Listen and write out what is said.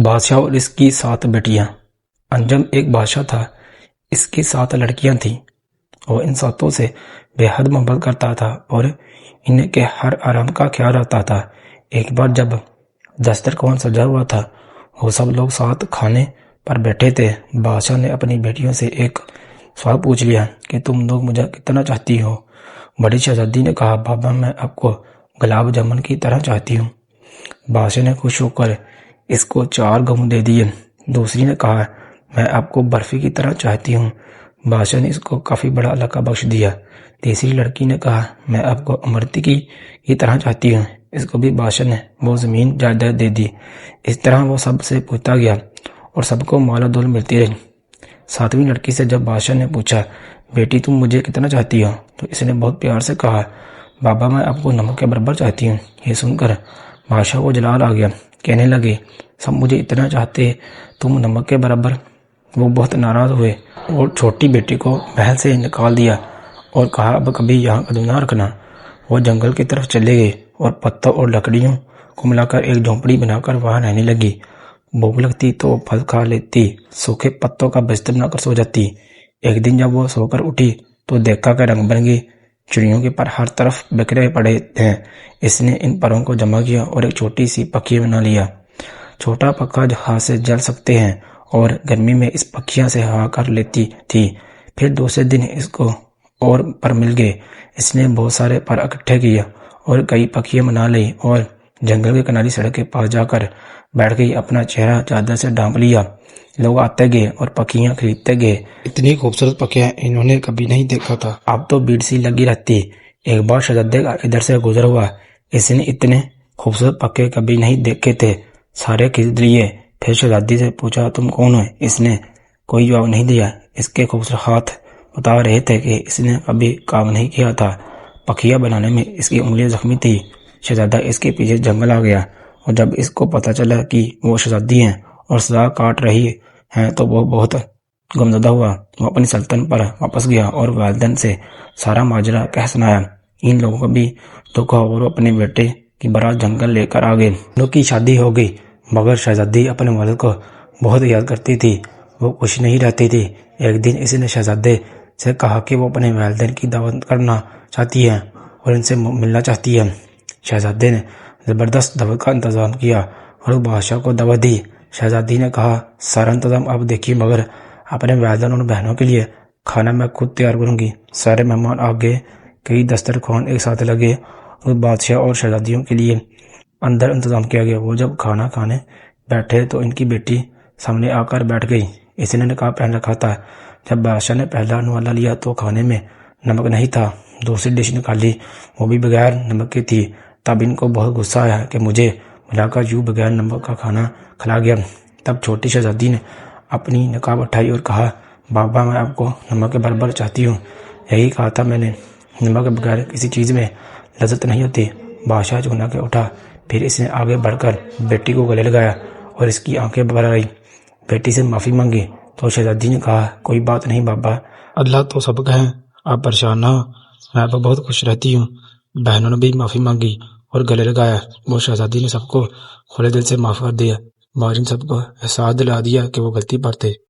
بادشاہ اور اس کی 7 بیٹیاں۔ انجم ایک بادشاہ تھا، اس کی 7 لڑکیاں تھیں۔ وہ ان 7 سے بے حد محبت کرتا تھا اور انہیں کے ہر آرام کا خیال رکھتا تھا۔ ایک بار جب دسترخوان سجا ہوا تھا، وہ سب لوگ ساتھ کھانے پر بیٹھے تھے۔ بادشاہ نے اپنی بیٹیوں سے ایک سوال پوچھ لیا کہ تم لوگ مجھے کتنا چاہتی ہو؟ بڑی شہزادی نے کہا، بابا میں آپ کو گلاب جامن کی طرح چاہتی ہوں۔ بادشاہ نے خوش ہو کر اس کو 4 گہوں دے دیے۔ دوسری نے کہا، میں آپ کو برفی کی طرح چاہتی ہوں۔ بادشاہ نے اس کو کافی بڑا علاقہ بخش دیا۔ تیسری لڑکی نے کہا، میں آپ کو امرتی کی طرح چاہتی ہوں۔ اس کو بھی بادشاہ نے وہ زمین جائیداد دے دی۔ اس طرح وہ سب سے پوچھتا گیا اور سب کو مال و دول ملتی رہی۔ 7ویں لڑکی سے جب بادشاہ نے پوچھا، بیٹی تم مجھے کتنا چاہتی ہو؟ تو اس نے بہت پیار سے کہا، بابا میں آپ کو نمک کے برابر چاہتی ہوں۔ یہ سن کر بادشاہ کو جلال آ گیا۔ کہنے لگے، سب مجھے اتنا چاہتے، تم نمک کے برابر؟ وہ بہت ناراض ہوئے اور چھوٹی بیٹی کو محل سے نکال دیا اور کہا، اب کبھی یہاں قدم نہ رکھنا۔ وہ جنگل کی طرف چلے گئے اور پتوں اور لکڑیوں کو ملا کر ایک جھونپڑی بنا کر وہاں رہنے لگی۔ بھوک لگتی تو پھل کھا لیتی، سوکھے پتوں کا بستر بنا کر سو جاتی۔ ایک دن جب وہ سو کر اٹھی تو دیکھا کہ رنگ برنگی چڑیوں کے پر ہر طرف بکھرے پڑے ہیں۔ اس نے ان پروں کو جمع کیا اور ایک چھوٹی سی پکھی بنا لیا۔ چھوٹا پکھا ہاتھ سے جل سکتے ہیں اور گرمی میں اس پکھیاں سے ہوا کر لیتی تھی۔ پھر دوسرے دن اس کو اور پر مل گئے۔ اس نے بہت سارے پر اکٹھے کیے اور کئی پکھیاں بنا لی اور جنگل کے کناری سڑک کے پاس جا کر بیٹھ گئی۔ اپنا چہرہ چادر سے ڈھانپ لیا۔ لوگ آتے گئے اور پکھیاں خریدتے گئے۔ اتنی خوبصورت پکھیاں انہوں نے کبھی نہیں دیکھا تھا۔ اب تو بھیڑ سی لگی رہتی۔ ایک بار شہزادے کا ادھر سے گزر ہوا۔ اس نے اتنے خوبصورت پکھے کبھی نہیں دیکھے تھے، سارے خرید لیے۔ پھر شہزادی سے پوچھا، تم کون ہو؟ اس نے کوئی جواب نہیں دیا۔ اس کے خوبصورت ہاتھ بتا رہے تھے کہ اس نے کبھی کام نہیں کیا تھا۔ پکھیاں بنانے میں اس کی انگلیاں زخمی تھی۔ شہزادہ اس کے پیچھے جنگل آ گیا اور جب اس کو پتہ چلا کہ وہ شہزادی ہیں اور سزا کاٹ رہی ہیں تو وہ بہت غمزدہ ہوا۔ وہ اپنی سلطنت پر واپس گیا اور والدین سے سارا ماجرا کہہ سنایا۔ ان لوگوں کو بھی دکھ ہوا اور وہ اپنے بیٹے کی بارات جنگل لے کر آ گئے۔ ان کی شادی ہو گئی مگر شہزادی اپنے والد کو بہت یاد کرتی تھی۔ وہ خوش نہیں رہتی تھی۔ ایک دن اس نے شہزادے سے کہا کہ وہ اپنے والدین کی دعوت کرنا چاہتی ہے اور ان سے ملنا چاہتی ہے۔ شہزادے نے زبردست دعوت کا انتظام کیا اور بادشاہ کو دعوت دی۔ شہزادی نے کہا، سارا انتظام آپ دیکھیے مگر اپنے والدین اور بہنوں کے لیے کھانا میں خود تیار کروں گی۔ سارے مہمان آ گئے، کئی دسترخوان ایک ساتھ لگے اور بادشاہ اور شہزادیوں کے لیے اندر انتظام کیا گیا۔ وہ جب کھانا کھانے بیٹھے تو ان کی بیٹی سامنے آ کر بیٹھ گئی۔ اس نے نقاب پہن رکھا تھا۔ جب بادشاہ نے پہلا نوالا لیا تو کھانے میں نمک نہیں تھا۔ دوسری ڈش نکالی، وہ بھی بغیر نمک کی تھی۔ تب ان کو بہت غصہ آیا کہ مجھے بلا کر یوں بغیر نمک کا کھانا کھلا گیا۔ تب چھوٹی شہزادی نے اپنی نقاب اٹھائی اور کہا، بابا میں آپ کو نمک کے برابر چاہتی ہوں۔ یہی کہا تھا میں نے، نمک کے بغیر کسی چیز میں لذت نہیں ہوتی۔ بادشاہ چکنا کے اٹھا۔ پھر اس نے آگے بڑھ کر بیٹی کو گلے لگایا اور اس کی آنکھیں بھر آئی۔ بیٹی سے معافی مانگی تو شہزادی نے کہا، کوئی بات نہیں بابا، اللہ تو سب کا ہے، آپ پریشان نہ ہو، میں اب بہت خوش رہتی ہوں۔ بہنوں نے بھی معافی مانگی اور گلے لگایا۔ وہ شہزادی نے سب کو کھلے دل سے معاف کر دیا۔ بادشاہ نے سب کو احساس دلا دیا کہ وہ غلطی پر تھے۔